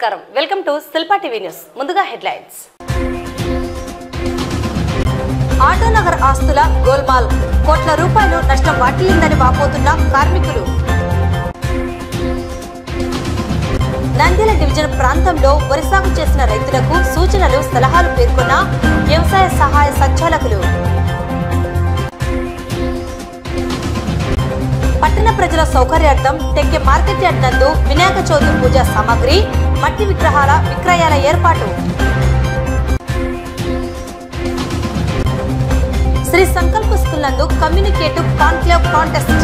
నమస్కారం welcome to Shilpa TV news ముందుగా headlines auto Nagar ఆస్తుల గోల్మాల్ కోట్ల రూపాయలు నష్టం వాటిల్లిందని వాపోతున్న కార్మికులు నంద్యాల డివిజన్ ప్రాంతంలో వరి సాగు చేసిన రైతులకు సూచనలు సలహాలు పేర్కొన్న వ్యవసాయ సహాయ సంచాలకులు పట్టణ ప్రజల సౌకర్యార్థం టెక్కే మార్కెట్ యార్డ్ నందు వినాయక చవితి పూజా సామాగ్రి మట్టి విగ్రహాల విక్రయాల ఏర్పాటు శ్రీ సంకల్ప స్కూల్ నందు కమ్యూనికేటివ్ కాన్క్లేవ్ కాంటెస్ట్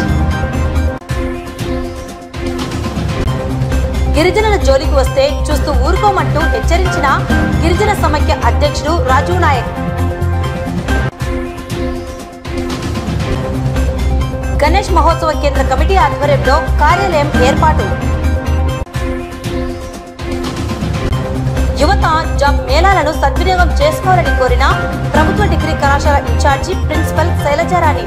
గిరిజనుల జోలికి వస్తే చూస్తూ ఊరుకోమంటూ హెచ్చరించిన గిరిజన సమైక్య అధ్యక్షుడు రాజు నాయక్ గణేష్ మహోత్సవ కేంద్ర కమిటీ ఆధ్వర్యంలో కార్యాలయం ఏర్పాటు యువత జాబ్ మేళాలను సద్వినియోగం చేసుకోవాలని కోరిన ప్రభుత్వ డిగ్రీ కళాశాల incharge principal Shailajarani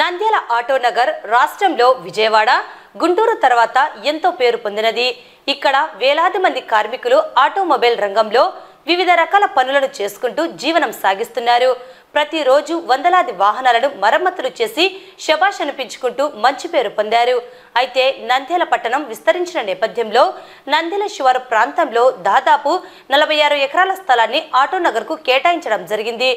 Nandyal auto Nagar రాష్ట్రంలో విజయవాడ గుంటూరు తర్వాత ఎంతో పేరు పొందినది. ఇక్కడ వేలాది మంది కార్మికులు ఆటోమొబైల్ రంగంలో వివిధ రకాల పనులను చేసుకుంటూ జీవనం సాగిస్తున్నారు. ప్రతిరోజు వందలాది వాహనాలను మరమ్మతులు చేసి శభాష్ అనిపించుకుంటూ మంచి పేరు పొందారు. అయితే నంద్యాల పట్టణం విస్తరించిన నేపథ్యంలో నంద్యాల శివారు ప్రాంతంలో దాదాపు 46 ఎకరాల స్థలాన్ని ఆటోనగర్ కు కేటాయించడం జరిగింది.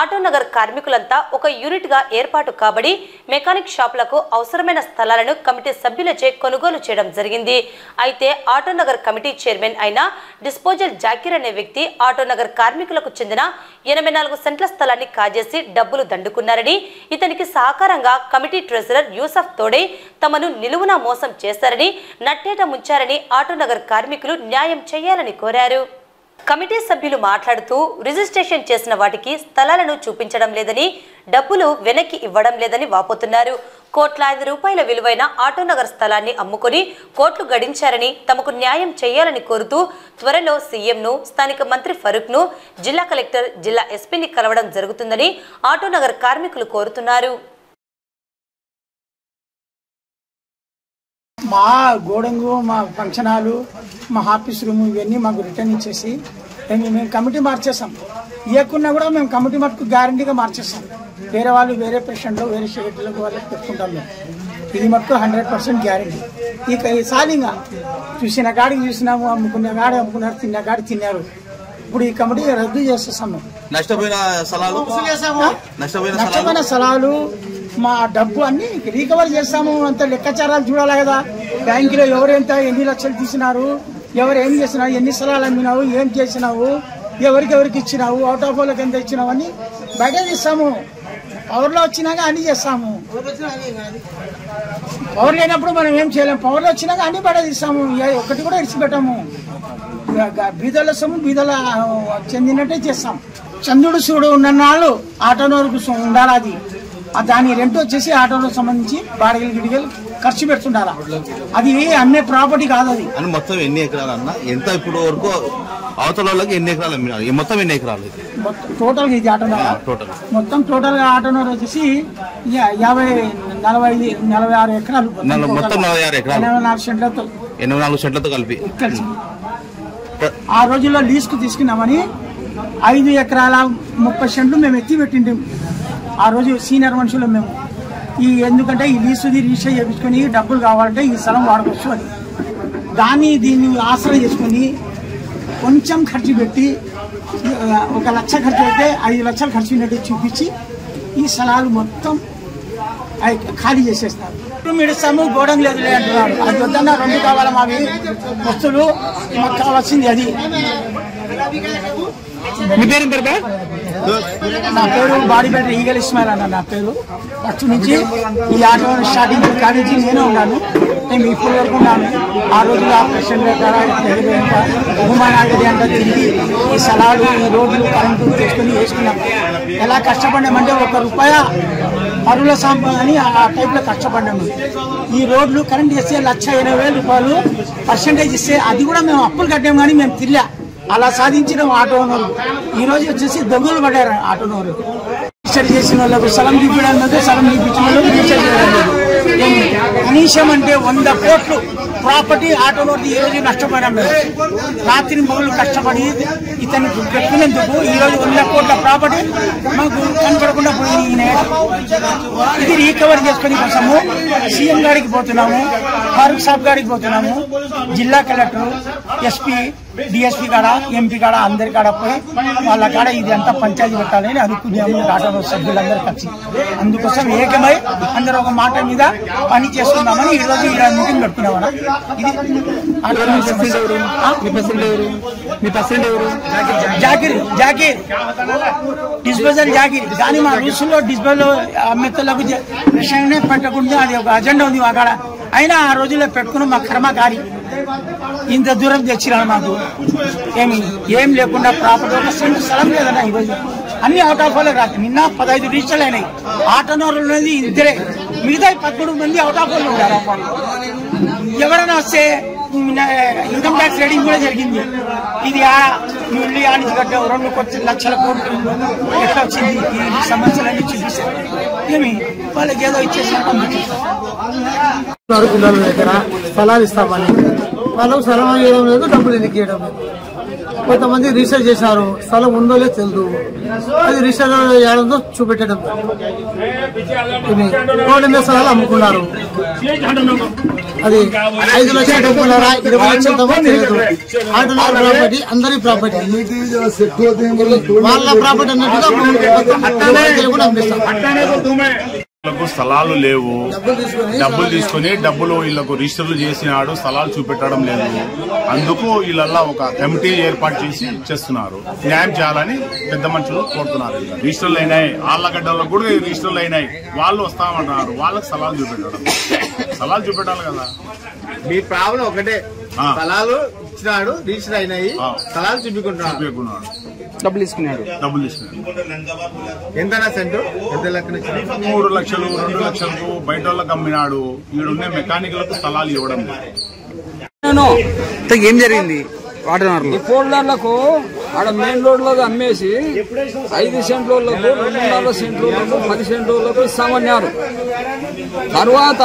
ఆటోనగర్ కార్మికులంతా ఒక యూనిట్ గా ఏర్పాటు కాబడి మెకానిక్ షాపులకు అవసరమైన స్థలాలను కమిటీ సభ్యులచే కొనుగోలు చేయడం జరిగింది. అయితే ఆటోనగర్ కమిటీ చైర్మన్ అయిన డిస్పోజల్ జాకీర్ అనే వ్యక్తి ఆటోనగర్ కార్మికులకు చెందిన 84 సెంట్ల స్థలాన్ని కాజేసి డబ్బులు దండుకున్నారని, ఇతనికి సహకారంగా కమిటీ ట్రెజరర్ యూసఫ్ తోడే తమను నిలువునా మోసం చేశారని, నట్టేట ముంచారని ఆటోనగర్ కార్మికులు న్యాయం చేయాలని కోరారు. కమిటీ సభ్యులు మాట్లాడుతూ రిజిస్ట్రేషన్ చేసిన వాటికి స్థలాలను చూపించడం లేదని, డబ్బులు వెనక్కి ఇవ్వడం లేదని వాపోతున్నారు. కోట్లాది రూపాయల విలువైన ఆటోనగర్ స్థలాన్ని అమ్ముకొని కోట్లు గడించారని, తమకు న్యాయం చేయాలని కోరుతూ త్వరలో సీఎంను, స్థానిక మంత్రి ఫరూక్ను, జిల్లా కలెక్టర్, జిల్లా ఎస్పీని కలవడం జరుగుతుందని ఆటోనగర్ కార్మికులు కోరుతున్నారు. మా గోడంగు, మా ఫంక్షన్ హాలు, మా ఆఫీస్ రూమ్ ఇవన్నీ మాకు రిటర్న్ ఇచ్చేసి మేము కమిటీ మార్చేసాం. ఇవ్వకున్నా కూడా మేము కమిటీ మటుకు గ్యారంటీగా మార్చేస్తాం. వేరే వాళ్ళు వేరే పేషెంట్లు వేరే షెడ్యూళ్ళకు వాళ్ళకి పెట్టుకుంటాం. మేము ఇది మటుకు 100% గ్యారంటీ. ఇక ఈసారిగా చూసిన కాడికి చూసినాము, అమ్ముకున్న కాడి అమ్ముకున్నారు, తిన్న కాడి తిన్నారు. ఇప్పుడు ఈ కమిటీ రద్దు చేసేస్తాము. నష్టపోయిన స్థలాలు మా డబ్బు అన్ని రీకవర్ చేస్తాము. అంత లెక్కాచారాలు చూడాలి కదా. బ్యాంకులో ఎవరెంత ఎన్ని లక్షలు తీసినారు, ఎవరు ఏం చేసినారు, ఎన్ని స్థలాలు అమ్మినావు, ఏం చేసినావు, ఎవరికి ఇచ్చినావు, అవుట్ ఆఫ్ వాళ్ళకి ఎంత ఇచ్చినావు అని బయట తీస్తాము. పవర్లో వచ్చినాక అన్ని చేస్తాము. పవర్ లేనప్పుడు మనం ఏం చేయలేము. పవర్లో వచ్చినాక అన్ని బయట తీస్తాము. ఒకటి కూడా ఇడిచిపెట్టాము. బీదల సొమ్ము బీదల చెందినట్టే చేస్తాం. చంద్రుడు సూడు ఉన్న నాళ్ళు ఆటోనగర్కు ఉండాలి. అది దాని రెంట్ వచ్చేసి ఆటోలకు సంబంధించి బాడిగలు గిడిగలు ఖర్చు పెడుతుండాలా. అది అమ్మే ప్రాపర్టీ కాదు. అది అని మొత్తం ఎన్ని ఎకరాలు అన్న, ఎంత ఇప్పుడు వరకు అవతల వాళ్ళకి ఎన్ని ఎకరాలు అమ్మినారు, మొత్తం ఎన్ని ఎకరాలు టోటల్ గా? ఇది ఆటోనగర్ మొత్తం టోటల్ గా ఆటోనగర్ వచ్చేసి 46 ఎకరాలు, మొత్తం 46 ఎకరాలు, 84 సెంట్లతో కలిపి. ఆ రోజుల్లో లీజ్ కు తీసుకున్నామని 5 ఎకరాల 30 సెంట్లు మేము ఎత్తి పెట్టింటాం. ఆ రోజు సీనియర్ మనుషులు మేము. ఎందుకంటే ఈ లీజుది రిజిస్టర్ చేయించుకొని డబ్బులు కావాలంటే ఈ స్థలం వాడుకోవచ్చు అని దీన్ని ఆశ్రయం చేసుకుని కొంచెం ఖర్చు పెట్టి 1 లక్ష ఖర్చు అయితే 5 లక్షలు ఖర్చు అయినట్టు చూపించి ఈ స్థలాలు మొత్తం ఖాళీ చేసేస్తారు. మీరు ఇస్తాము, గోడం లేదు అంటున్నారు. అది వద్దన్నా 2 కావాలా మావి వస్తువులు, మాకు కావాల్సింది అది. మీ పేరు నా పేరు బాడీపేట ఈగల్ ఇస్మాయిల్ అన్న. నా పేరు ఫస్ట్ నుంచి ఈ ఆటో స్టార్టింగ్ కాలేజీ నేనే ఉన్నాను. మేము ఇప్పుడు వరకు ఉన్నాను. ఆ రోజుల్లో ఆపరేషన్ భూమానాగరి అంతా తిరిగి ఈ స్థలాలు, ఈ రోడ్లు, కరెంటు చేసుకుని వేసుకున్నాము. ఎలా కష్టపడ్డామంటే 1 రూపాయ పరుల సాంప అని ఆ టైప్లో కష్టపడ్డాము. ఈ రోడ్లు కరెంట్ చేస్తే 1,80,000 రూపాయలు పర్సెంటేజ్ ఇస్తే అది కూడా మేము అప్పులు కట్టాము, కానీ మేము తిరిగా అలా సాధించిన ఆటోనరు. ఈ రోజు వచ్చేసి దొంగలు పడ్డారు ఆటోనరు. రిజిస్టర్ చేసిన వాళ్ళకు స్థలం తీపించడం లేదు, స్థలం తీపించిన వాళ్ళకు రిజిస్టర్ చేయడం లేదు. కనీసం అంటే 100 కోట్లు ప్రాపర్టీ ఆటోనోది ఈ రోజు నష్టపోయినాం మేము. రాత్రి మొదలు కష్టపడి ఇతన్ని పెట్టుకునేందుకు ఈ రోజు 100 కోట్ల ప్రాపర్టీ మాకు కనపడకుండా పోయింది. ఇది రీకవర్ చేసుకునే కోసము సీఎం గారికి పోతున్నాము, ఫారూక్ సాబ్ గారికి పోతున్నాము, జిల్లా కలెక్టర్, ఎస్పీ, డిఎస్పీ కాడ, ఎంపీ కాడ అందరి కాడ పోయి వాళ్ళ కాడ ఇది అంతా పంచాయతీ పెట్టాలని అనుకున్నాము. ఆటో సభ్యులందరూ కలిసి అందుకోసం ఏకమై అందరూ ఒక మాట మీద పని చేసుకుందామని ఈ రోజు ఇలా మీటింగ్ పెట్టుకున్నామన్నా. ఇది జాకీర్ డిస్పోజల్ జాకీర్ కానీ మా రూల్స్లో డిస్పోజల్ మెత్తలకు విషయమే పెట్టకుండా అది ఒక అజెండా ఉంది మా కాడ. అయినా ఆ రోజుల్లో పెట్టుకుని మా కర్మకారి ఇంత దూరం తెచ్చిరాను. మాకు ఏం లేకుండా ప్రాపర్టీ ఒక సెంటు స్థలం లేదన్నా. ఈరోజు అన్ని అవుట్ ఆఫ్ వాళ్ళే రాదు. నిన్న 15 రిజిస్టర్లు అయినాయి. ఆటోనర్లు అనేది ఇద్దరే, మిగతా 13 మంది అవుట్ ఆఫ్ వాళ్ళు ఉన్నారు. ఎవరైనా వస్తే ఇన్కమ్ ట్యాక్స్ రేటింగ్ కూడా జరిగింది. ఇది నుండి ఆనికి కట్ట 2 లక్షల కోట్లు ఎట్లా వచ్చింది ఈ సమస్యలన్నీ చూపిస్తారు. ఏమి వాళ్ళకి ఏదో ఇచ్చేసారు పిల్లల దగ్గర స్థలాలు ఇస్తామని వాళ్ళకు స్థలం ఇవ్వడం లేదు, డబ్బులు ఎన్నిక చేయడం లేదు. కొంతమంది రీసెర్చ్ చేశారు, స్థలం ఉందో లేదో తెలియదు. అది రీసెర్చ్ చేయడంతో చూపెట్టడం. కోటి స్థలాలు అమ్ముకున్నారు. అది 5 లక్షలు అమ్ముకున్నారా, 20 లక్షలతో తెలియదు. ఆటోనగర్ ప్రాపర్టీ అందరి ప్రాపర్టీ, వాళ్ళ ప్రాపర్టీ అన్నట్టుగా అమ్మిస్తారు. స్థలాలు లేవు, డబ్బులు తీసుకుని వీళ్ళకు రిజిస్టర్లు చేసినాడు, స్థలాలు చూపెట్టడం లేదు. అందుకు వీళ్ళల్లా ఒక కమిటీ ఏర్పాటు చేసి చేస్తున్నారు. న్యాయం చేయాలని పెద్ద మనుషులు కోరుతున్నారు. రిజిస్టర్లు అయినాయి, ఆళ్లగడ్డల్లో కూడా రిజిస్టర్లు అయినాయి. వాళ్ళు వస్తామంటున్నారు, వాళ్ళకి స్థలాలు చూపెట్టాలి కదా. మీ ప్రాబ్లం ఒకటే, స్థలాలు ఇచ్చినాడు, రిజిస్టర్ అయినాయి, స్థలాలు చూపించుకుంటున్నాడు, డబ్బులు తీసుకున్నాడు. ఎంత సెంటు, ఎంత లెక్కన 3 లక్షలు 2 లక్షలకు బయట వాళ్ళకి అమ్మినాడు. ఈడున్నే మెకానికలకు స్థలాలు ఇవ్వడం లేదు. ఏం జరిగింది? ఫోల్డర్లకు ఆడ మెయిన్ రోడ్ లో అమ్మేసి 5 సెంట్లకు 2.5 సెంట్లకు 10 సెంట్లకు ఇస్తామన్నారు. తర్వాత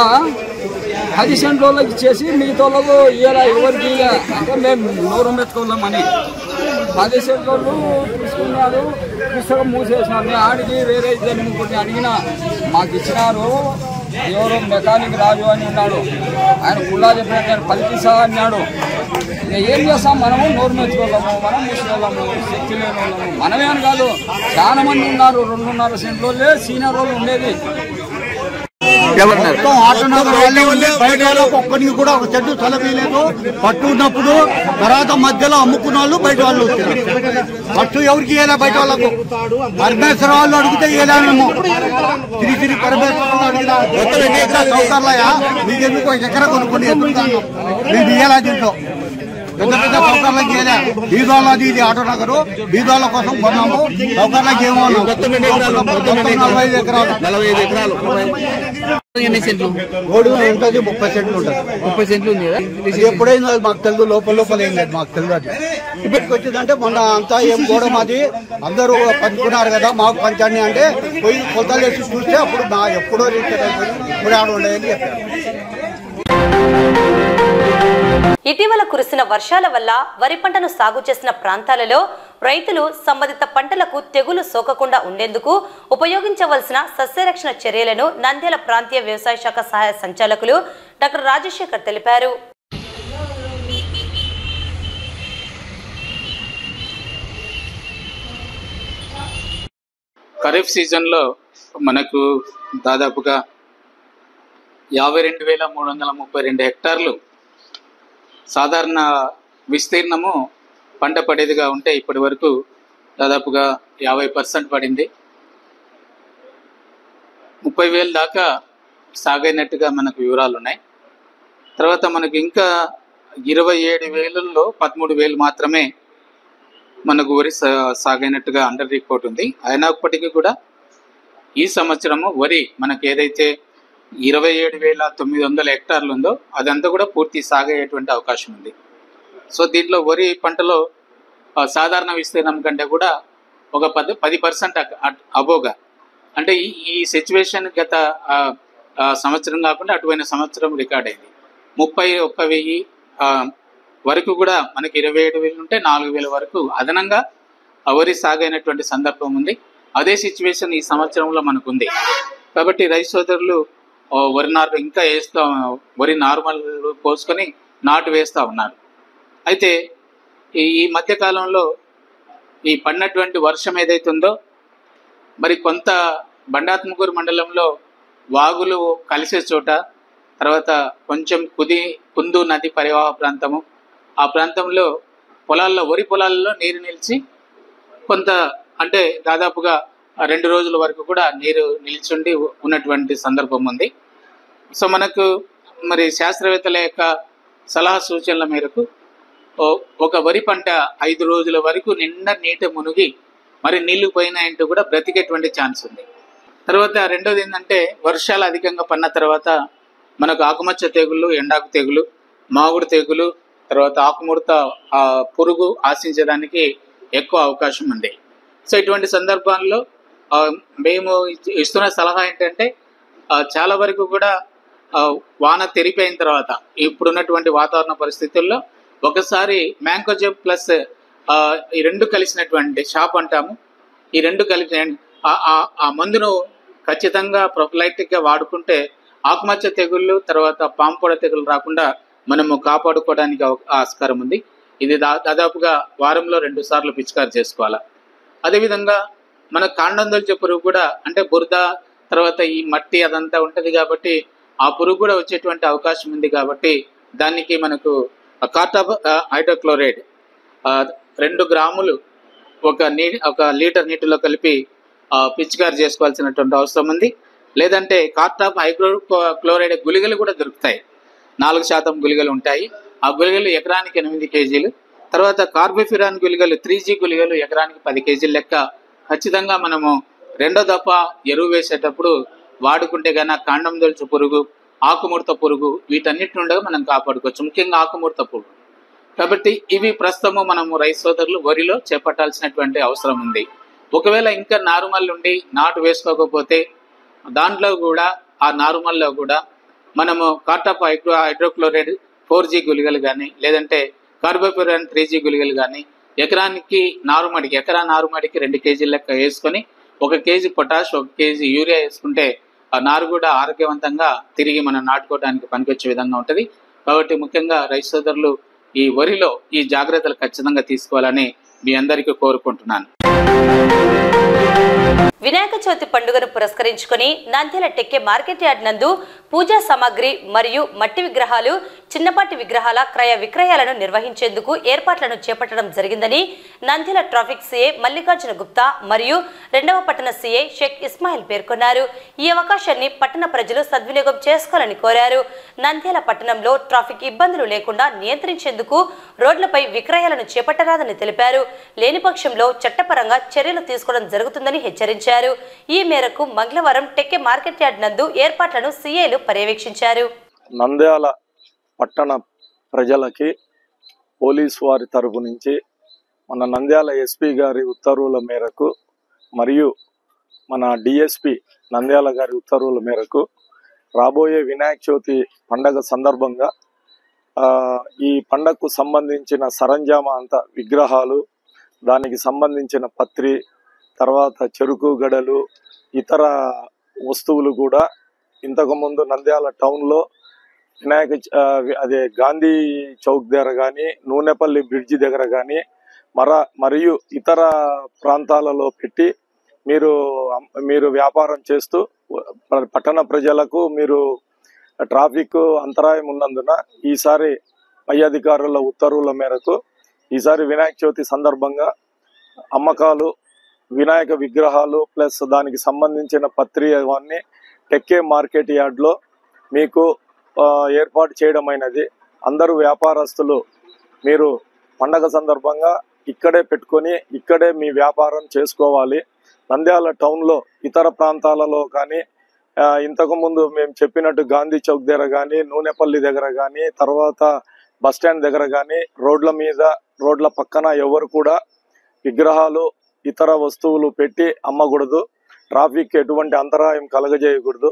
10 సెంట్లకు ఇచ్చేసి మిగతాలకు ఇయ్యాల ఎవరికి అంటే మేము నోరు మెచ్చుకోలేమని 10 సెంట్లు తీసుకున్నారు. పుస్తకం మూసేసినారు. నేను ఆడికి వేరే ఇద్దరు ముగ్గురిని అడిగినా, మాకు ఇచ్చినారు. ఎవరో మెకానిక్ రాజు అని ఉన్నాడు, ఆయన కుళ్ళా చెప్పినట్టు నేను పలికిసా అన్నాడు. ఏం చేస్తాం, మనము నోరు మెచ్చుకోలేము, మనం మూసుకోలేము, శక్తి లేని వాళ్ళము. మనమే అని కాదు, చాలా మంది ఉన్నారు. 2.5 సెంట్లోనే సీనియర్ వాళ్ళు ఉండేది. ఆటోనగర్ వాళ్ళే ఉంది, బయట వాళ్ళకు ఒక్కరికి కూడా ఒక చెట్టు చలవేయలేదు. పట్టు ఉన్నప్పుడు తర్వాత మధ్యలో అమ్ముకున్న వాళ్ళు బయట వాళ్ళు వచ్చారు. పట్టు ఎవరికి ఇవ్వలే, బయట వాళ్ళకు. పరమేశ్వర వాళ్ళు అడిగితే ఇవ్వలేము. తిరిగి పరమేశ్వర వాళ్ళు అడిగినా సౌకర్లయా మీకెందుకు ఎకరా కొనుక్కొని ఎందుకు మేము ఇవ్వాలా? దీంట్లో పెద్ద పెద్ద సౌకర్యాలకు ఇవ్వలే. బీదోళ్ళది ఇది ఆటోనగరు, బీదోళ్ళ కోసం కొన్నాము. సౌకర్యాలకు ఏమో 45 ఎకరాలు. 45 ఎకరాలు. ఎన్ని సెంట్లు? రోడ్డు ఉంటుంది 30 సెంట్లు ఉంటుంది. 30 సెంట్లు ఉంది కదా. ఎప్పుడైనా మాకు తెలుసు, లోపల ఏం లేదు, మాకు తెలుసు. అది ఇప్పటికి వచ్చిందంటే మొన్న అంతా ఏం కూడా మాది అందరూ పంచుకున్నారు కదా, మాకు పంచాన్ని అంటే పోయి కొలతలు వేసి చూస్తే అప్పుడు మా ఎప్పుడో రీచ్ అయిపోయింది, ఇప్పుడు ఆడ ఉండేది చెప్పారు. ఇటీవల కురిసిన వర్షాల వల్ల వరి పంటను సాగు చేసిన ప్రాంతాలలో రైతులు సంబంధిత పంటలకు తెగులు సోకకుండా ఉండేందుకు ఉపయోగించవలసిన సస్యరక్షణ చర్యలను నంద్యాల ప్రాంతీయ వ్యవసాయ శాఖ సహాయ సంచాలకులు డాక్టర్ రాజశేఖర్ తెలిపారు. ఖరీఫ్ సీజన్లో మనకు దాదాపుగా 52,332 హెక్టార్లు సాధారణ విస్తీర్ణము పంట పడేదిగా ఉంటే ఇప్పటి వరకు దాదాపుగా 50% పడింది. 30,000 దాకా సాగైనట్టుగా మనకు వివరాలు ఉన్నాయి. తర్వాత మనకు ఇంకా 27,000లో 13,000 మాత్రమే మనకు వరి సాగైనట్టుగా అండర్ రిపోర్ట్ ఉంది. అయినప్పటికీ కూడా ఈ సంవత్సరము వరి మనకు ఏదైతే 27,900 హెక్టార్లు ఉందో అదంతా కూడా పూర్తి సాగయ్యేటువంటి అవకాశం ఉంది. సో దీంట్లో వరి పంటలో సాధారణ విస్తీర్ణం కంటే కూడా ఒక 10% అబోగా, అంటే ఈ సిచ్యువేషన్ గత సంవత్సరం కాకుండా అటువైన సంవత్సరం రికార్డ్ అయింది. 31,000 వరకు కూడా మనకి 27,000 ఉంటే 4,000 వరకు అదనంగా వరి సాగైనటువంటి సందర్భం ఉంది. అదే సిచ్యువేషన్ ఈ సంవత్సరంలో మనకు ఉంది. కాబట్టి రైతు సోదరులు వరి నార్మల్ పోసుకొని నాటు వేస్తూ ఉన్నారు. అయితే ఈ మధ్యకాలంలో ఈ పడినటువంటి వర్షం ఏదైతే ఉందో మరి కొంత బండాత్మకూరు మండలంలో వాగులు కలిసే చోట, తర్వాత కొంచెం కుందు నది పరివాహ ప్రాంతము, ఆ ప్రాంతంలో వరి పొలాల్లో నీరు నిలిచి కొంత అంటే దాదాపుగా 2 రోజుల వరకు కూడా నీరు నిలిచుండి ఉన్నటువంటి సందర్భం ఉంది. సో మనకు మరి శాస్త్రవేత్తల యొక్క సలహా సూచనల మేరకు ఒక వరి పంట 5 రోజుల వరకు నిండా నీట మునిగి మరి నీళ్లు పోయినాయంటూ కూడా బ్రతికేటువంటి ఛాన్స్ ఉంది. తర్వాత రెండోది ఏంటంటే వర్షాలు అధికంగా పడిన తర్వాత మనకు ఆకుమచ్చ తెగుళ్ళు, ఎండాకు తెగులు, మాగుడు తెగులు, తర్వాత ఆకుముడత పురుగు ఆశించడానికి ఎక్కువ అవకాశం ఉంది. సో ఇటువంటి సందర్భాల్లో మేము ఇస్తున్న సలహా ఏంటంటే చాలా వరకు కూడా వాన తెరిపోయిన తర్వాత ఇప్పుడున్నటువంటి వాతావరణ పరిస్థితుల్లో ఒకసారి మ్యాంకోజెబ్ ప్లస్ ఈ 2 కలిసినటువంటి షాప్ అంటాము, ఈ 2 కలిసి ఆ మందును ఖచ్చితంగా ప్రొఫిలైటిక్గా వాడుకుంటే ఆకుమచ్చ తెగుళ్ళు తర్వాత పాంపొడ తెగులు రాకుండా మనము కాపాడుకోవడానికి ఆస్కారం ఉంది. ఇది దాదాపుగా వారంలో 2 సార్లు పిచికారి చేసుకోవాలి. అదేవిధంగా మన కాండందొల్చే పురుగు కూడా అంటే బురద తర్వాత ఈ మట్టి అదంతా ఉంటుంది కాబట్టి ఆ పురుగు కూడా వచ్చేటువంటి అవకాశం ఉంది. కాబట్టి దానికి మనకు కార్టాప్ హైడ్రోక్లోరైడ్ 2 గ్రాములు ఒక లీటర్ నీటిలో కలిపి పిచికారి చేసుకోవాల్సినటువంటి అవసరం ఉంది. లేదంటే కార్టాప్ హైడ్రోక్లోరైడ్ గుళికలు కూడా దొరుకుతాయి, 4% గుళికలు ఉంటాయి. ఆ గుళికలు ఎకరానికి 8 కేజీలు. తర్వాత కార్బోఫిరాన్ గుళికలు 3G గుళికలు ఎకరానికి 10 కేజీల లెక్క ఖచ్చితంగా మనము 2వ దఫ ఎరువు వేసేటప్పుడు వాడుకుంటే కన్నా కాండం దొలుచు పురుగు, ఆకుముడత పురుగు వీటన్నిటి నుండి మనం కాపాడుకోవచ్చు, ముఖ్యంగా ఆకుముడత పురుగు. కాబట్టి ఇవి ప్రస్తుతము మనము రైతు సోదరులు వరిలో చేపట్టాల్సినటువంటి అవసరం ఉంది. ఒకవేళ ఇంకా నారుమల్ నుండి నాటు వేసుకోకపోతే దాంట్లో కూడా ఆ నారుమల్లో కూడా మనము కార్టాప్ హైడ్రోక్లోరైడ్ 4G గుళికలు కానీ లేదంటే కార్బోఫిరాన్ 3G గుళికలు కానీ ఎకరా నారుమడికి 2 కేజీల లెక్క వేసుకొని 1 కేజీ పొటాష్ 1 కేజీ యూరియా వేసుకుంటే ఆ నారు కూడా ఆరోగ్యవంతంగా తిరిగి మనం నాటుకోవడానికి పనికొచ్చే విధంగా ఉంటుంది. కాబట్టి ముఖ్యంగా రైతు సోదరులు ఈ వరిలో ఈ జాగ్రత్తలు ఖచ్చితంగా తీసుకోవాలని మీ అందరికీ కోరుకుంటున్నాను. వినాయక చవితి పండుగను పురస్కరించుకొని నంద్యాల టెక్కే మార్కెట్ యార్డ్ నందు పూజా సామాగ్రి మరియు మట్టి విగ్రహాలు, చిన్నపాటి విగ్రహాల క్రయ విక్రయాలను నిర్వహించేందుకు ఏర్పాట్లను చేపట్టడం జరిగిందని నంద్యాల ట్రాఫిక్ సిఐ మల్లికార్జున గుప్తా మరియు 2వ పట్టణ సిఐ షేక్ ఇస్మాయిల్ పేర్కొన్నారు. ఈ అవకాశాన్ని పట్టణ ప్రజలు సద్వినియోగం చేసుకోవాలని కోరారు. నంద్యాల పట్టణంలో ట్రాఫిక్ ఇబ్బందులు లేకుండా నియంత్రించేందుకు రోడ్లపై విక్రయాలను చేపట్టరాదని తెలిపారు. లేని పక్షంలో చట్టపరంగా చర్యలు తీసుకోవడం జరుగుతుందని హెచ్చరించారు. ఈ మేరకు మంగళవారం టెక్కే మార్కెట్ యార్డ్ నందు ఏర్పాట్లను సిఐలు పర్యవేక్షించారు. నంద్యాల పట్టణ ప్రజలకి పోలీసు వారి తరపు నుంచి మన నంద్యాల ఎస్పీ గారి ఉత్తర్వుల మేరకు మరియు మన డిఎస్పి నంద్యాల గారి ఉత్తర్వుల మేరకు రాబోయే వినాయక చవితి పండగ సందర్భంగా ఈ పండగకు సంబంధించిన సరంజామా అంతా విగ్రహాలు, దానికి సంబంధించిన పత్రి, తర్వాత చెరుకు గడలు, ఇతర వస్తువులు కూడా ఇంతకుముందు నంద్యాల టౌన్లో గాంధీ చౌక్ దగ్గర కానీ, నూనెపల్లి బ్రిడ్జి దగ్గర కానీ మరియు ఇతర ప్రాంతాలలో పెట్టి మీరు వ్యాపారం చేస్తూ పట్టణ ప్రజలకు మీరు ట్రాఫిక్ అంతరాయం ఉన్నందున ఈసారి పై అధికారుల ఉత్తర్వుల మేరకు ఈసారి వినాయక చవితి సందర్భంగా అమ్మకాలు, వినాయక విగ్రహాలు ప్లస్ దానికి సంబంధించిన పత్రి అవన్నీ టెక్కే మార్కెట్ యార్డ్లో మీకు ఏర్పాటు చేయడమైనది. అందరూ వ్యాపారస్తులు మీరు పండగ సందర్భంగా ఇక్కడే పెట్టుకొని ఇక్కడే మీ వ్యాపారం చేసుకోవాలి. నంద్యాల టౌన్లో ఇతర ప్రాంతాలలో కానీ ఇంతకుముందు మేము చెప్పినట్టు గాంధీ చౌక్ దగ్గర కానీ, నూనెపల్లి దగ్గర కానీ, తర్వాత బస్టాండ్ దగ్గర కానీ రోడ్ల పక్కన ఎవరు కూడా విగ్రహాలు ఇతర వస్తువులు పెట్టి అమ్మకూడదు. ట్రాఫిక్ ఎటువంటి అంతరాయం కలగజేయకూడదు.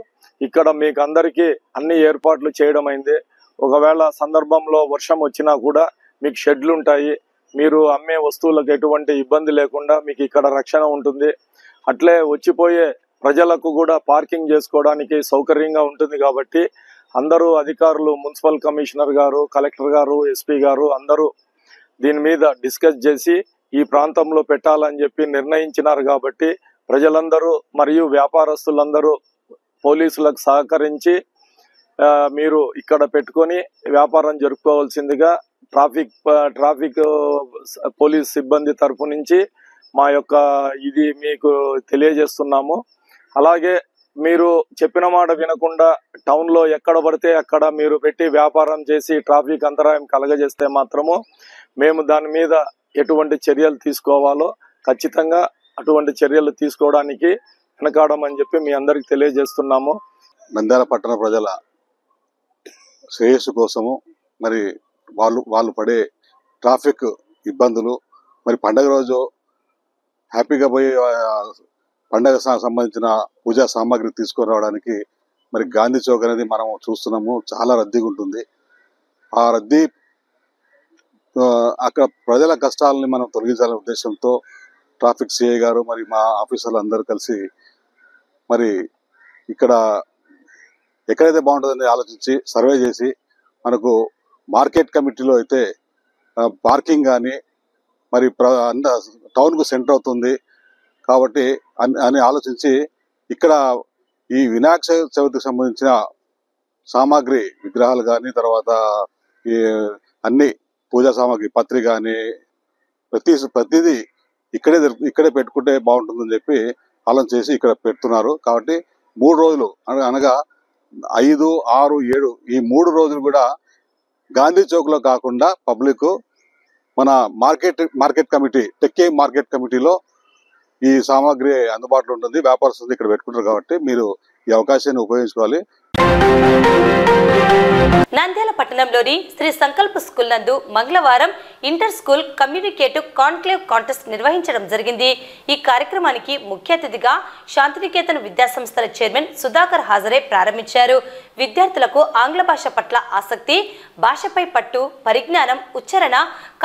ఇక్కడ మీకు అందరికీ అన్ని ఏర్పాట్లు చేయడం అయింది. ఒకవేళ సందర్భంలో వర్షం వచ్చినా కూడా మీకు షెడ్లు ఉంటాయి. మీరు అమ్మే వస్తువులకు ఎటువంటి ఇబ్బంది లేకుండా మీకు ఇక్కడ రక్షణ ఉంటుంది. అట్లే వచ్చిపోయే ప్రజలకు కూడా పార్కింగ్ చేసుకోవడానికి సౌకర్యంగా ఉంటుంది. కాబట్టి అందరూ అధికారులు, మున్సిపల్ కమిషనర్ గారు, కలెక్టర్ గారు, ఎస్పీ గారు అందరూ దీని మీద డిస్కస్ చేసి ఈ ప్రాంతంలో పెట్టాలని చెప్పి నిర్ణయించినారు. కాబట్టి ప్రజలందరూ మరియు వ్యాపారస్తులందరూ పోలీసులకు సహకరించి మీరు ఇక్కడ పెట్టుకొని వ్యాపారం జరుపుకోవాల్సిందిగా ట్రాఫిక్ పోలీస్ సిబ్బంది తరఫు నుంచి మా యొక్క ఇది మీకు తెలియజేస్తున్నాము. అలాగే మీరు చెప్పిన మాట వినకుండా టౌన్ లో ఎక్కడ పడితే అక్కడ మీరు పెట్టి వ్యాపారం చేసి ట్రాఫిక్ అంతరాయం కలగజేస్తే మాత్రము మేము దాని మీద ఎటువంటి చర్యలు తీసుకోవాలో ఖచ్చితంగా అటువంటి చర్యలు తీసుకోవడానికి వెనకాడమని చెప్పి మీ అందరికి తెలియజేస్తున్నాము. నంద్యాల పట్టణ ప్రజల శ్రేయస్సు కోసము మరి వాళ్ళు పడే ట్రాఫిక్ ఇబ్బందులు, మరి పండగ రోజు హ్యాపీగా పోయి పండగ సంబంధించిన పూజా సామాగ్రి తీసుకొని రావడానికి మరి గాంధీ చౌక్ అనేది మనం చూస్తున్నాము, చాలా రద్దీగా ఉంటుంది. ఆ రద్దీ అక్కడ ప్రజల కష్టాలని మనం తొలగించాలనే ఉద్దేశంతో ట్రాఫిక్ సిఐ గారు మరి మా ఆఫీసర్లు అందరూ కలిసి మరి ఇక్కడ ఎక్కడైతే బాగుంటుందని ఆలోచించి సర్వే చేసి మనకు మార్కెట్ కమిటీలో అయితే పార్కింగ్ కానీ మరి టౌన్కు సెంటర్ అవుతుంది కాబట్టి అని ఆలోచించి ఇక్కడ ఈ వినాయక చవితికి సంబంధించిన సామాగ్రి, విగ్రహాలు కానీ, తర్వాత ఈ అన్ని పూజా సామాగ్రి, పత్రి కానీ ప్రతిదీ ఇక్కడే పెట్టుకుంటే బాగుంటుందని చెప్పి ఆలోచన చేసి ఇక్కడ పెడుతున్నారు. కాబట్టి 3 రోజులు అనగా 5, 6, 7 ఈ 3 రోజులు కూడా గాంధీ చౌక్ లో కాకుండా పబ్లిక్ మన మార్కెట్ కమిటీ, టెక్కే మార్కెట్ కమిటీలో ఈ సామాగ్రి అందుబాటులో ఉంటుంది. వ్యాపారస్తులు ఇక్కడ పెట్టుకుంటారు. కాబట్టి మీరు ఈ అవకాశాన్ని ఉపయోగించుకోవాలి. నంద్యాల పట్టణంలోని శ్రీ సంకల్ప స్కూల్ నందు మంగళవారం inter school communicative conclave contest నిర్వహించడం జరిగింది. ఈ కార్యక్రమానికి ముఖ్య అతిథిగా శాంతినికేతన్ విద్యాసంస్థల చైర్మన్ సుధాకర్ హాజరై ప్రారంభించారు. విద్యార్థులకు ఆంగ్ల భాష పట్ల ఆసక్తి, భాషపై పట్టు, పరిజ్ఞానం, ఉచ్చారణ,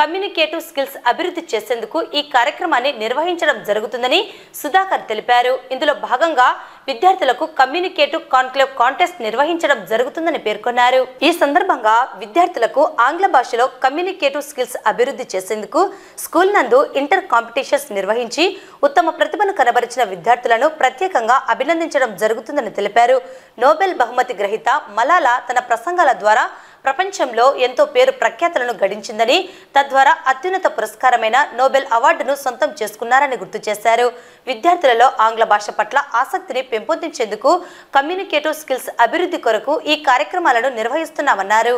కమ్యూనికేటివ్ స్కిల్స్ అభివృద్ధి చేసేందుకు ఈ కార్యక్రమాన్ని నిర్వహించడం జరుగుతుందని సుధాకర్ తెలిపారు. ఇందులో భాగంగా విద్యార్థులకు కమ్యూనికేటివ్ కాన్క్లేవ్ కాంటెస్ట్ నిర్వహించడం జరుగుతుందని పేర్కొన్నారు. ఈ సందర్భంగా విద్యార్థులకు ఆంగ్ల భాషలో కమ్యూనికేటివ్ స్కిల్స్ అభివృద్ధి చేసేందుకు స్కూల్ నందు ఇంటర్ కాంపిటీషన్స్ నిర్వహించి ఉత్తమ ప్రతిభను కనబరిచిన విద్యార్థులను ప్రత్యేకంగా అభినందించడం జరుగుతుందని తెలిపారు. నోబెల్ బహుమతి గ్రహీత మలాలా తన ప్రసంగాల ద్వారా ప్రపంచంలో ఎంతో పేరు ప్రఖ్యాతులను గడించిందని, తద్వారా అత్యున్నత పురస్కారమైన నోబెల్ అవార్డును సొంతం చేసుకున్నారని గుర్తు చేశారు. విద్యార్థులలో ఆంగ్ల భాష పట్ల ఆసక్తిని పెంపొందించేందుకు కమ్యూనికేటివ్ స్కిల్స్ అభివృద్ధి కొరకు ఈ కార్యక్రమాలను నిర్వహిస్తున్నామన్నారు.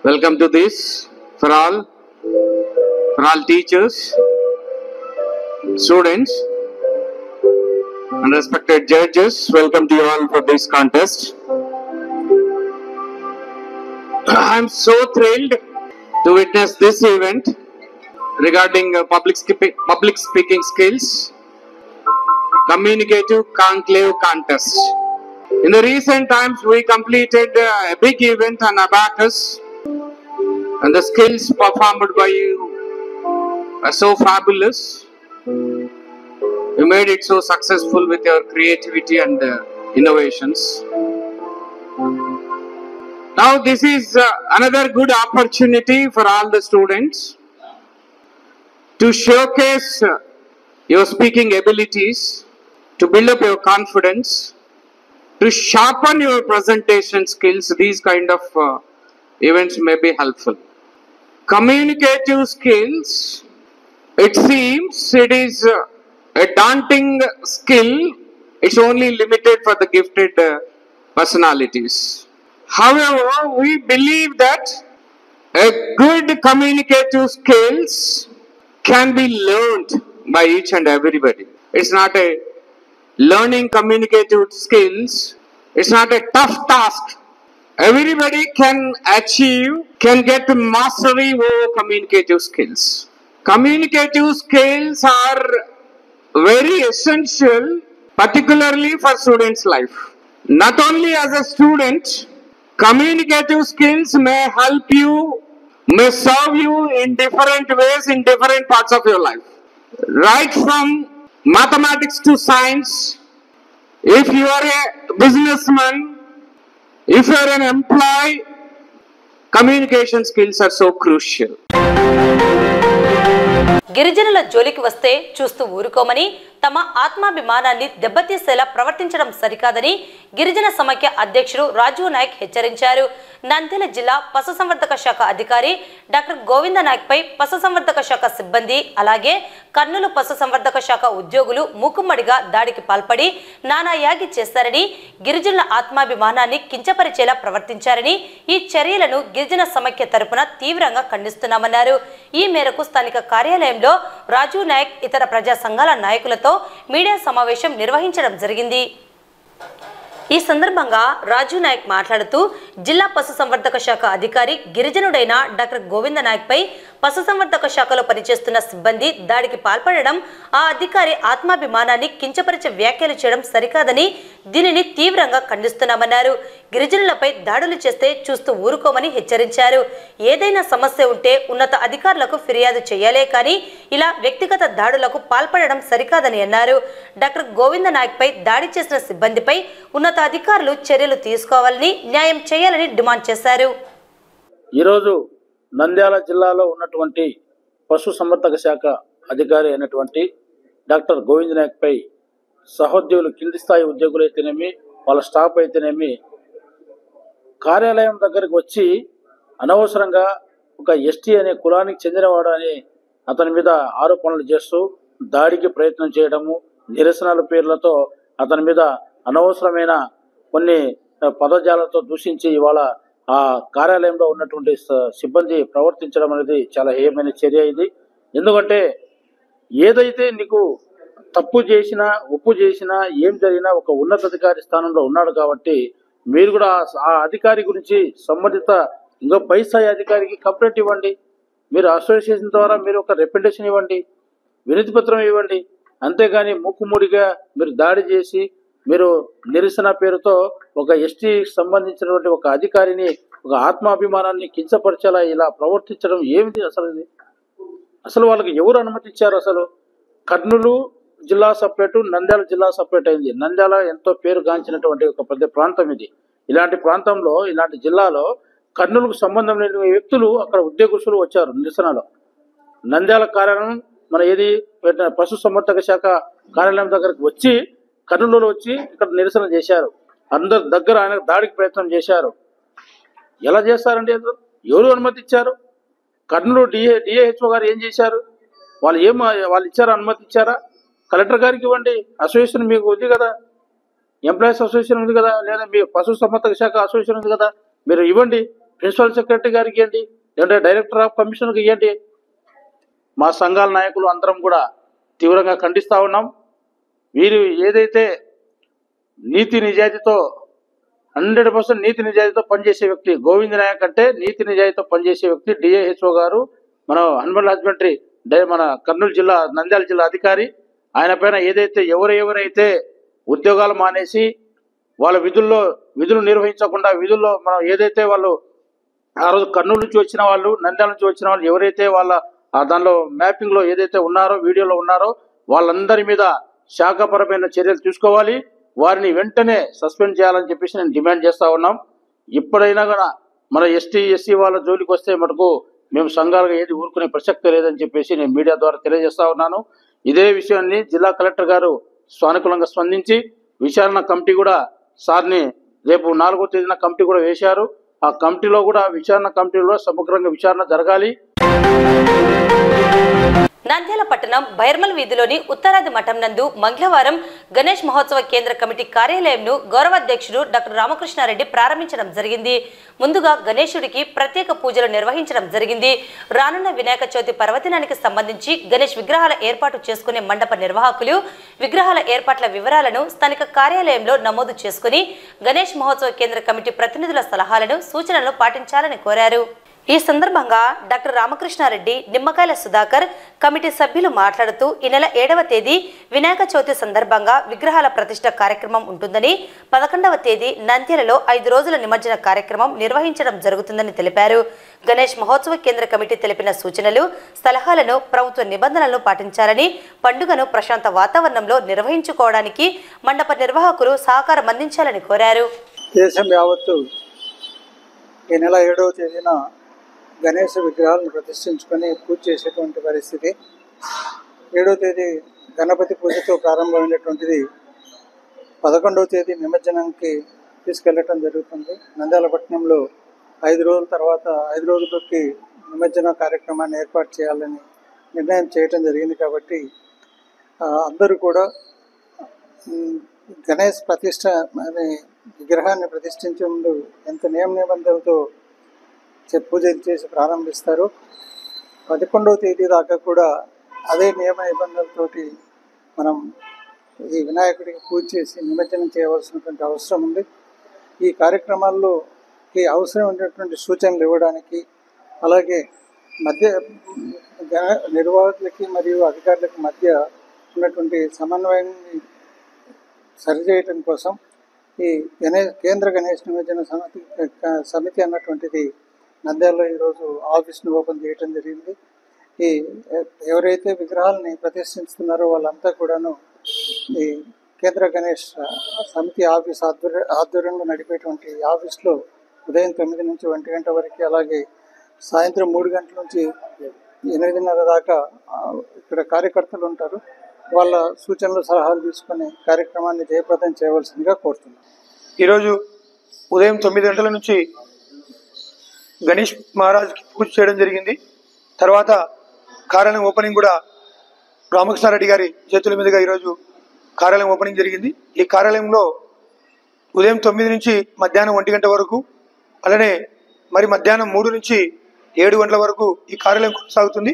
Welcome to this for all teachers, students, and respected judges. Welcome to you all for this contest. I am so thrilled to witness this event regarding public speaking skills, communicative conclave contest. In the recent times, we completed a big event on Abacus. And the skills performed by you are so fabulous. You made it so successful with your creativity and innovations. Now this is another good opportunity for all the students to showcase your speaking abilities, to build up your confidence, to sharpen your presentation skills. These kind of events may be helpful. Communicative skills, it seems it is a daunting skill. It's only limited for the gifted personalities. However, we believe that a good communicative skills can be learned by each and everybody. It's not a learning communicative skills. It's not a tough task. Everybody can achieve, can get mastery over communicative skills. Communicative skills are very essential, particularly for students' life. Not only as a student, communicative skills may help you, may serve you in different ways in different parts of your life. Right from mathematics to science, if you are a businessman, if you are an employee, communication skills are so crucial. గిరిజనుల జోలికి వస్తే చూస్తూ ఊరుకోమని, తమ ఆత్మాభిమానాన్ని దెబ్బతీసేలా ప్రవర్తించడం సరికాదని గిరిజన సమైక్య అధ్యక్షుడు రాజు నాయక్ హెచ్చరించారు. నంద్యాల జిల్లా పశుసంవర్ధక శాఖ అధికారి డాక్టర్ గోవింద నాయక్ పై పశుసంవర్ధక శాఖ సిబ్బంది అలాగే కర్నూలు పశుసంవర్ధక శాఖ ఉద్యోగులు మూకుమ్మడిగా దాడికి పాల్పడి నానాయాగి చేశారని, గిరిజనుల ఆత్మాభిమానాన్ని కించపరిచేలా ప్రవర్తించారని, ఈ చర్యలను గిరిజన సమైక్య తరపున తీవ్రంగా ఖండిస్తున్నామన్నారు. ఈ మేరకు స్థానిక కార్యాలయంలో రాజు నాయక్ ఇతర ప్రజా సంఘాల నాయకులతో మీడియా సమావేశం నిర్వహించడం జరిగింది. ఈ సందర్భంగా రాజు నాయక్ మాట్లాడుతూ, జిల్లా పశుసంవర్ధక శాఖ అధికారి గిరిజనుడైన డాక్టర్ గోవింద నాయక్ పై పశుసంవర్ధక శాఖలో పనిచేస్తున్న సిబ్బంది దాడికి పాల్పడడం, ఆ అధికారి ఆత్మాభిమానాన్ని కించపరిచే వ్యాఖ్యలు చేయడం సరికాదని, దీనిని తీవ్రంగా ఖండిస్తున్నామన్నారు. గిరిజనులపై దాడులు చేస్తే చూస్తూ ఊరుకోమని హెచ్చరించారు. ఏదైనా సమస్య ఉంటే ఉన్నత అధికారులకు ఫిర్యాదు చేయాలే కానీ ఇలా వ్యక్తిగత దాడులకు పాల్పడడం సరికాదని అన్నారు. డాక్టర్ గోవింద నాయక్ పై దాడి చేసిన సిబ్బందిపై ఉన్నత అధికారులు చర్యలు తీసుకోవాలని, న్యాయం చేయాలని డిమాండ్ చేశారు. ఈరోజు నంద్యాల జిల్లాలో ఉన్నటువంటి పశు సంవర్ధక శాఖ అధికారి అయినటువంటి డాక్టర్ గోవింద్ నాయక్ పై సహోద్యోగులు, కింది స్థాయి ఉద్యోగులు అయితేనేమి, వాళ్ళ స్టాఫ్ అయితేనేమి కార్యాలయం దగ్గరికి వచ్చి అనవసరంగా ఒక ఎస్టీ అనే కులానికి చెందినవాడు అని అతని మీద ఆరోపణలు చేస్తూ దాడికి ప్రయత్నం చేయడము, నిరసనల పేర్లతో అతని మీద అనవసరమైన కొన్ని పదజాలతో దూషించి ఇవాళ ఆ కార్యాలయంలో ఉన్నటువంటి సిబ్బంది ప్రవర్తించడం అనేది చాలా హేయమైన చర్య ఇది. ఎందుకంటే ఏదైతే నీకు తప్పు చేసినా, ఒప్పు చేసినా, ఏం జరిగినా ఒక ఉన్నతాధికారి స్థానంలో ఉన్నాడు కాబట్టి మీరు కూడా ఆ అధికారి గురించి సంబంధిత ఇంకా పై స్థాయి అధికారికి కంప్లైంట్ ఇవ్వండి. మీరు అసోసియేషన్ ద్వారా మీరు ఒక రిప్రజెంటేషన్ ఇవ్వండి, వినతి పత్రం ఇవ్వండి. అంతేగాని మూకుముడిగా మీరు దాడి చేసి మీరు నిరసన పేరుతో ఒక ఎస్టీకి సంబంధించినటువంటి ఒక అధికారిని, ఒక ఆత్మాభిమానాన్ని కించపరిచేలా ఇలా ప్రవర్తించడం ఏమిటి అసలు? ఇది అసలు వాళ్ళకి ఎవరు అనుమతి ఇచ్చారు? అసలు కర్నూలు జిల్లా సపరేటు, నంద్యాల జిల్లా సపరేట్ అయింది. నంద్యాల ఎంతో పేరుగాంచినటువంటి ఒక పెద్ద ప్రాంతం ఇది. ఇలాంటి ప్రాంతంలో, ఇలాంటి జిల్లాలో కర్నూలుకు సంబంధం లేని వ్యక్తులు అక్కడ ఉద్యోగస్తులు వచ్చారు నిరసనలో. నంద్యాల కార్యాలయం మన ఏది పశు సంవర్ధక శాఖ కార్యాలయం దగ్గరకు వచ్చి కర్నూలులో వచ్చి ఇక్కడ నిరసన చేశారు. అందరు దగ్గర ఆయన దాడికి ప్రయత్నం చేశారు. ఎలా చేస్తారండి? ఎవరు అనుమతి ఇచ్చారు? కర్నూలు డిఏహెచ్ఓ గారు ఏం చేశారు? వాళ్ళు ఇచ్చారా? అనుమతి ఇచ్చారా? కలెక్టర్ గారికి ఇవ్వండి. అసోసియేషన్ మీకు ఉంది కదా, ఎంప్లాయీస్ అసోసియేషన్ ఉంది కదా, లేదా మీ పశు సంవర్ధక శాఖ అసోసియేషన్ ఉంది కదా, మీరు ఇవ్వండి. ప్రిన్సిపల్ సెక్రటరీ గారికి ఇవ్వండి, లేదంటే డైరెక్టర్ ఆఫ్ కమిషనర్కి ఇవ్వండి. మా సంఘాల నాయకులు అందరం కూడా తీవ్రంగా ఖండిస్తూ ఉన్నాం. వీరు ఏదైతే నీతి నిజాయితీతో 100% నీతి నిజాయితీతో పనిచేసే వ్యక్తి గోవింద్ నాయక్ అంటే నీతి నిజాయితీతో పనిచేసే వ్యక్తి. డిఏహెచ్ఓ గారు మన అనిమల్ హస్బెండరీ మన కర్నూలు జిల్లా, నంద్యాల జిల్లా అధికారి. ఆయన పైన ఏదైతే ఎవరైతే ఉద్యోగాలు మానేసి వాళ్ళ విధులు నిర్వహించకుండా విధుల్లో మనం ఏదైతే వాళ్ళు ఆ రోజు కర్నూలు నుంచి వచ్చిన వాళ్ళు, నంద్యాల నుంచి వచ్చిన వాళ్ళు ఎవరైతే వాళ్ళ దానిలో మ్యాపింగ్ లో ఏదైతే ఉన్నారో, వీడియోలో ఉన్నారో వాళ్ళందరి మీద శాఖపరమైన చర్యలు తీసుకోవాలి. వారిని వెంటనే సస్పెండ్ చేయాలని చెప్పేసి నేను డిమాండ్ చేస్తా ఉన్నాం. ఇప్పుడైనా కూడా మన ఎస్సీ వాళ్ళ జోలికి వస్తే మటుకు మేము సంఘాలుగా ఏది ఊరుకునే ప్రసక్తే లేదని చెప్పేసి నేను మీడియా ద్వారా తెలియజేస్తా ఉన్నాను. ఇదే విషయాన్ని జిల్లా కలెక్టర్ గారు సానుకూలంగా స్పందించి విచారణ కమిటీ కూడా సార్ని రేపు 4వ తేదీన కమిటీ కూడా వేశారు. ఆ కమిటీలో కూడా సమగ్రంగా విచారణ జరగాలి. నంద్యాల పట్టణం బైర్మల్ వీధిలోని ఉత్తరాది మఠం నందు మంగళవారం గణేష్ మహోత్సవ కేంద్ర కమిటీ కార్యాలయంను గౌరవాధ్యక్షుడు డాక్టర్ రామకృష్ణారెడ్డి ప్రారంభించడం జరిగింది. ముందుగా గణేశుడికి ప్రత్యేక పూజలు నిర్వహించడం జరిగింది. రానున్న వినాయక చవితి పర్వదినానికి సంబంధించి గణేష్ విగ్రహాల ఏర్పాటు చేసుకునే మండప నిర్వాహకులు విగ్రహాల ఏర్పాట్ల వివరాలను స్థానిక కార్యాలయంలో నమోదు చేసుకుని గణేష్ మహోత్సవ కేంద్ర కమిటీ ప్రతినిధుల సలహాలను సూచనలు పాటించాలని కోరారు. ఈ సందర్భంగా డాక్టర్ రామకృష్ణారెడ్డి, నిమ్మకాయల సుధాకర్ కమిటీ సభ్యులు మాట్లాడుతూ ఈ నెల 7వ తేదీ వినాయక చవితి సందర్భంగా విగ్రహాల ప్రతిష్ఠ కార్యక్రమం ఉంటుందని, 11వ తేదీ నంద్యాలలో 5 రోజుల నిమజ్జన కార్యక్రమం నిర్వహించడం జరుగుతుందని తెలిపారు. గణేష్ మహోత్సవ కేంద్ర కమిటీ తెలిపిన సూచనలు, సలహాలను, ప్రభుత్వ నిబంధనలను పాటించాలని, పండుగను ప్రశాంత వాతావరణంలో నిర్వహించుకోవడానికి మండప నిర్వాహకులు సహకారం అందించాలని కోరారు. దేశం యావత్తు ఈ నెల 7వ తేదీన గణేష విగ్రహాలను ప్రతిష్ఠించుకొని పూజ చేసేటువంటి పరిస్థితి. 7వ తేదీ గణపతి పూజతో ప్రారంభమైనటువంటిది 11వ తేదీ నిమజ్జనానికి తీసుకెళ్లటం జరుగుతుంది. నంద్యాల పట్టణంలో 5 రోజుల తర్వాత 5 రోజులకి నిమజ్జన కార్యక్రమాన్ని ఏర్పాటు చేయాలని నిర్ణయం చేయటం జరిగింది. కాబట్టి అందరూ కూడా గణేష్ ప్రతిష్ఠ అనే విగ్రహాన్ని ప్రతిష్ఠించే ముందు ఎంత నియమ నిబంధనలతో పూజలు చేసి ప్రారంభిస్తారు. 11వ తేదీ దాకా కూడా అదే నియమ నిబంధనలతోటి మనం ఈ వినాయకుడికి పూజ చేసి నిమజ్జనం చేయవలసినటువంటి అవసరం ఉంది. ఈ కార్యక్రమాల్లోకి అవసరమైనటువంటి సూచనలు ఇవ్వడానికి, అలాగే మధ్య నిర్వాహకులకి మరియు అధికారులకి మధ్య ఉన్నటువంటి సమన్వయాన్ని సరిచేయటం కోసం ఈ కేంద్ర గణేష్ నిమజ్జన సమితి అన్నటువంటిది నంద్యాలలో ఈరోజు ఆఫీస్ను ఓపెన్ చేయటం జరిగింది. ఈ ఎవరైతే విగ్రహాలని ప్రతిష్ఠిస్తున్నారో వాళ్ళంతా కూడాను ఈ కేంద్ర గణేష్ సమితి ఆఫీస్ ఆధ్వర్యంలో నడిపేటువంటి ఆఫీస్లో ఉదయం 9 నుంచి 1 గంట వరకు, అలాగే సాయంత్రం 3 గంటల నుంచి 8:30 దాకా ఇక్కడ కార్యకర్తలు ఉంటారు. వాళ్ళ సూచనలు, సలహాలు తీసుకుని కార్యక్రమాన్ని జయప్రదం చేయవలసిందిగా కోరుతున్నాం. ఈరోజు ఉదయం 9 గంటల నుంచి గణేష్ మహారాజ్కి పూజ చేయడం జరిగింది. తర్వాత కార్యాలయం ఓపెనింగ్ కూడా రామకృష్ణారెడ్డి గారి చేతుల మీదుగా ఈరోజు కార్యాలయం ఓపెనింగ్ జరిగింది. ఈ కార్యాలయంలో ఉదయం 9 నుంచి మధ్యాహ్నం 1 గంట వరకు, అలానే మరి మధ్యాహ్నం 3 నుంచి 7 గంటల వరకు ఈ కార్యాలయం కొనసాగుతుంది.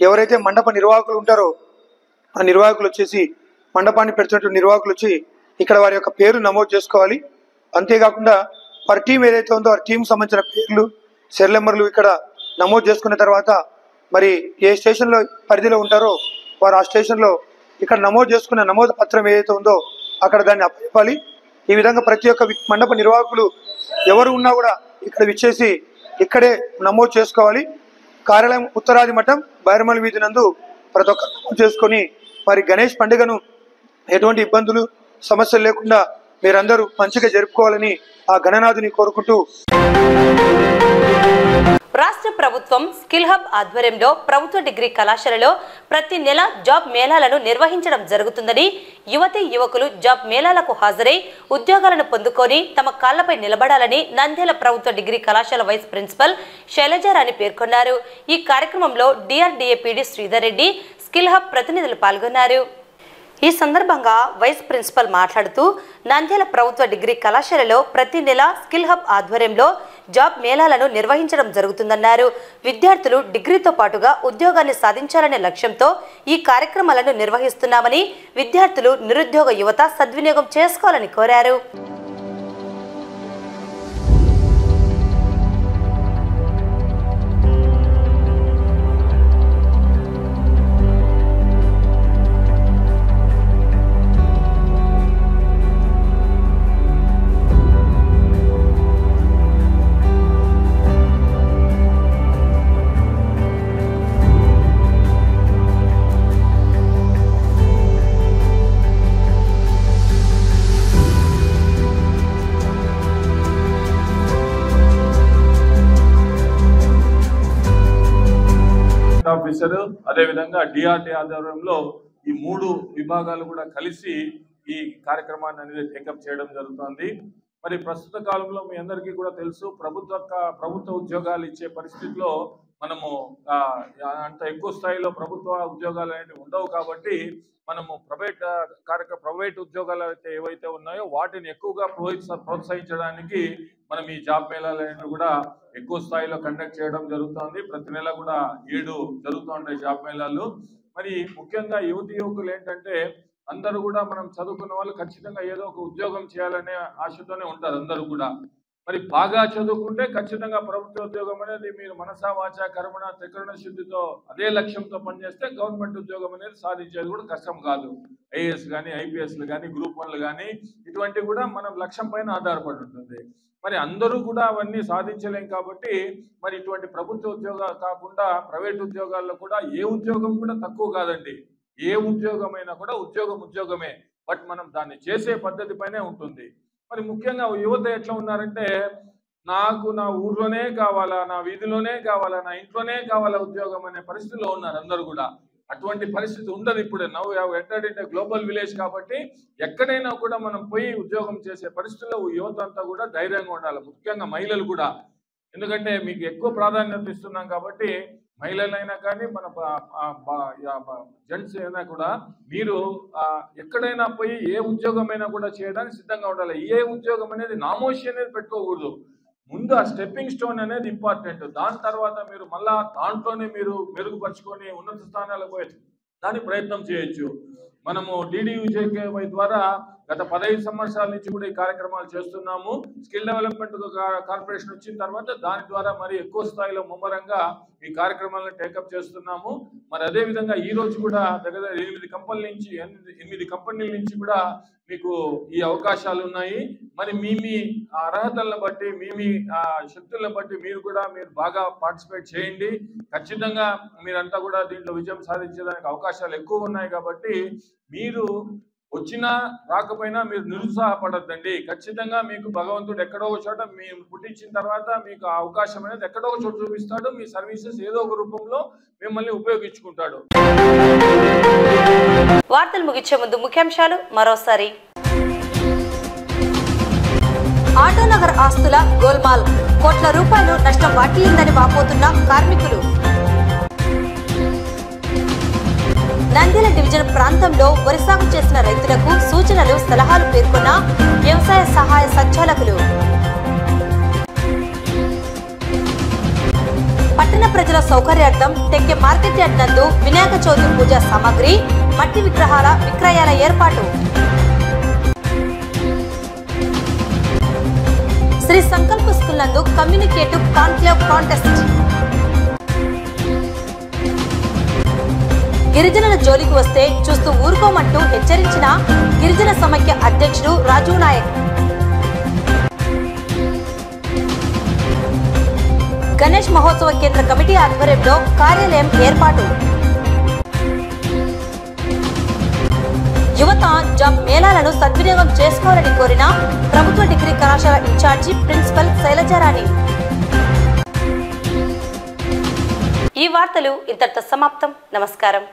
ఎవరైతే మండప నిర్వాహకులు ఉంటారో ఆ నిర్వాహకులు వచ్చేసి, మండపాన్ని పెడుతున్నటువంటి నిర్వాహకులు వచ్చి ఇక్కడ వారి యొక్క పేరు నమోదు చేసుకోవాలి. అంతేకాకుండా వారి టీం ఏదైతే ఉందో ఆ టీంకి సంబంధించిన పేర్లు, సెల్ నెంబర్లు ఇక్కడ నమోదు చేసుకున్న తర్వాత మరి ఏ స్టేషన్లో పరిధిలో ఉంటారో వారు ఆ స్టేషన్లో ఇక్కడ నమోదు చేసుకున్న నమోదు పత్రం ఏదైతే ఉందో అక్కడ దాన్ని అప్పచెప్పాలి. ఈ విధంగా ప్రతి ఒక్క మండప నిర్వాహకులు ఎవరు ఉన్నా కూడా ఇక్కడ విచ్చేసి ఇక్కడే నమోదు చేసుకోవాలి. కార్యాలయం ఉత్తరాది మఠం బైర్మల్ వీధి నందు ప్రతి ఒక్కరు నమోదు చేసుకొని మరి గణేష్ పండుగను ఎటువంటి ఇబ్బందులు, సమస్యలు లేకుండా మీరందరూ మంచిగా జరుపుకోవాలని ఆ గణనాథుని కోరుకుంటూ, రాష్ట్ర ప్రభుత్వం స్కిల్ హబ్ ఆధ్వర్యంలో ప్రభుత్వ డిగ్రీ కళాశాలలో ప్రతి నెల జాబ్ మేళాలను నిర్వహించడం జరుగుతుందని, యువతీ యువకులు జాబ్ మేళాలకు హాజరై ఉద్యోగాలను పొందుకొని తమ కాళ్లపై నిలబడాలని నంద్యాల ప్రభుత్వ డిగ్రీ కళాశాల వైస్ ప్రిన్సిపల్ శైలజారాణి పేర్కొన్నారు. ఈ కార్యక్రమంలో DRDA PD Sridhar Reddy, skill hub ప్రతినిధులు పాల్గొన్నారు. ఈ సందర్భంగా వైస్ ప్రిన్సిపల్ మాట్లాడుతూ, నంద్యాల ప్రభుత్వ డిగ్రీ కళాశాలలో ప్రతి నెల స్కిల్ హబ్ ఆధ్వర్యంలో జాబ్ మేళాలను నిర్వహించడం జరుగుతుందన్నారు. విద్యార్థులు డిగ్రీతో పాటుగా ఉద్యోగాన్ని సాధించాలనే లక్ష్యంతో ఈ కార్యక్రమాలను నిర్వహిస్తున్నామని, విద్యార్థులు, నిరుద్యోగ యువత సద్వినియోగం చేసుకోవాలని కోరారు. ఆఫీసర్ అదేవిధంగా డిఆర్డి ఆధ్వర్యంలో ఈ 3 విభాగాలు కూడా కలిసి ఈ కార్యక్రమాన్ని అనేది టేకప్ చేయడం జరుగుతుంది. మరి ప్రస్తుత కాలంలో మీ అందరికీ కూడా తెలుసు, ప్రభుత్వ ఉద్యోగాలు ఇచ్చే పరిస్థితిలో మనము అంత ఎక్కువ స్థాయిలో ప్రభుత్వ ఉద్యోగాలు అనేవి ఉండవు. కాబట్టి మనము ప్రైవేట్ ఉద్యోగాలు అయితే ఏవైతే ఉన్నాయో వాటిని ఎక్కువగా ప్రోత్సహించడానికి మనం ఈ జాబ్ మేళాలు అనేవి కూడా ఎక్కువ స్థాయిలో కండక్ట్ చేయడం జరుగుతుంది. ప్రతి నెల కూడా 7 జరుగుతూ ఉంటాయి జాబ్ మేళాలు. మరి ముఖ్యంగా యువకులు ఏంటంటే అందరూ కూడా మనం చదువుకున్న వాళ్ళు ఖచ్చితంగా ఏదో ఒక ఉద్యోగం చేయాలనే ఆశతోనే ఉంటారు అందరూ కూడా. మరి బాగా చదువుకుంటే ఖచ్చితంగా ప్రభుత్వ ఉద్యోగం అనేది మీరు మనసా వాచా కర్మణ త్రికరణ శుద్ధితో అదే లక్ష్యంతో పనిచేస్తే గవర్నమెంట్ ఉద్యోగం అనేది సాధించేది కూడా కష్టం కాదు. ఐఏఎస్ కానీ ఐపీఎస్లు కానీ గ్రూప్ 1లు కానీ ఇటువంటివి కూడా మనం లక్ష్యం పైన ఆధారపడి ఉంటుంది. మరి అందరూ కూడా అవన్నీ సాధించలేం కాబట్టి మరి ఇటువంటి ప్రభుత్వ ఉద్యోగాలు కాకుండా ప్రైవేట్ ఉద్యోగాల్లో కూడా ఏ ఉద్యోగం కూడా తక్కువ కాదండి. ఏ ఉద్యోగమైనా కూడా ఉద్యోగమే. బట్ మనం దాన్ని చేసే పద్ధతి పైనే ఉంటుంది. మరి ముఖ్యంగా యువత ఎట్లా ఉన్నారంటే నాకు నా ఊర్లోనే కావాలా, నా వీధిలోనే కావాలా, నా ఇంట్లోనే కావాలా ఉద్యోగం అనే పరిస్థితిలో ఉన్నారు అందరూ కూడా. అటువంటి పరిస్థితి ఉండదు ఇప్పుడు. Now have entered in global village కాబట్టి ఎక్కడైనా కూడా మనం పోయి ఉద్యోగం చేసే పరిస్థితుల్లో యువత అంతా కూడా ధైర్యంగా ఉండాలి. ముఖ్యంగా మహిళలు కూడా, ఎందుకంటే మీకు ఎక్కువ ప్రాధాన్యత ఇస్తున్నాం కాబట్టి మహిళలైనా కానీ మన జెంట్స్ అయినా కూడా మీరు ఎక్కడైనా పోయి ఏ ఉద్యోగమైనా కూడా చేయడానికి సిద్ధంగా ఉండాలి. ఏ ఉద్యోగం అనేది నామోషి అనేది పెట్టుకోకూడదు. ముందు ఆ స్టెప్పింగ్ స్టోన్ అనేది ఇంపార్టెంట్. దాని తర్వాత మీరు మళ్ళా దాంట్లోనే మీరు మెరుగుపరుచుకొని ఉన్నత స్థానాలకు పోయి దాని ప్రయత్నం చేయొచ్చు. మనము DDUJKY ద్వారా గత 15 సంవత్సరాల నుంచి కూడా ఈ కార్యక్రమాలు చేస్తున్నాము. స్కిల్ డెవలప్మెంట్ కార్పొరేషన్ వచ్చిన తర్వాత దాని ద్వారా మరి ఎక్కువ స్థాయిలో ముమ్మరంగా ఈ కార్యక్రమాలను టేకప్ చేస్తున్నాము. మరి అదే విధంగా ఈ రోజు కూడా దగ్గర 8 కంపెనీల నుంచి కూడా మీకు ఈ అవకాశాలు ఉన్నాయి. మరి మీ అర్హతలను బట్టి మీ శక్తులను బట్టి మీరు బాగా పార్టిసిపేట్ చేయండి. ఖచ్చితంగా మీరంతా కూడా దీంట్లో విజయం సాధించడానికి అవకాశాలు ఎక్కువ ఉన్నాయి. కాబట్టి మీరు వచ్చినా రాకపోయినా మీరు నిరుత్సాహపడద్దండి. ఖచ్చితంగా మీకు భగవంతుడు ఎక్కడో ఒక చోట మీరు పుట్టించిన తర్వాత మీకు ఆ అవకాశం అనేది ఎక్కడో ఒక చోట చూపిస్తాడు. మీ సర్వీసెస్ ఏదో ఒక రూపంలో మిమ్మల్ని ఉపయోగించుకుంటాడు. వార్తలు ముగించే ముందు ముఖ్యాంశాలు మరోసారి. ఆటోనగర్ ఆస్తుల గోల్మాల్, కోట్ల రూపాయలు నష్టం వాటిల్లిందని వాపోతున్న కార్మికులు. నంద్యాల డివిజన్ ప్రాంతంలో వరి సాగు చేసిన రైతులకు సూచనలు సలహాలు పేర్కొన్న వ్యవసాయ సహాయ సంచాలకులు. పట్టణ ప్రజల సౌకర్యార్థం టెక్కే మార్కెట్ యార్డ్ నందు వినాయక చవితి పూజా సామాగ్రి, మట్టి విగ్రహాల విక్రయాల ఏర్పాటు. శ్రీ సంకల్ప స్కూల్ నందు కమ్యూనికేటివ్ కాన్క్లేవ్ కాంటెస్ట్. గిరిజనుల జోలికి వస్తే చూస్తూ ఊరుకోమంటూ హెచ్చరించిన గిరిజన సమైక్య అధ్యక్షుడు రాజు నాయక్. గణేష్ మహోత్సవ కేంద్ర కమిటీ ఆధ్వర్యంలో కార్యాలయం ఏర్పాటు. యువత జాబ్ మేళాలను సద్వినియోగం చేసుకోవాలని కోరిన ప్రభుత్వ డిగ్రీ కళాశాల ఇన్ఛార్జి ప్రిన్సిపల్ శైలజారాణి. ఈ వార్తలు ఇంతటితో సమాప్తం. నమస్కారం.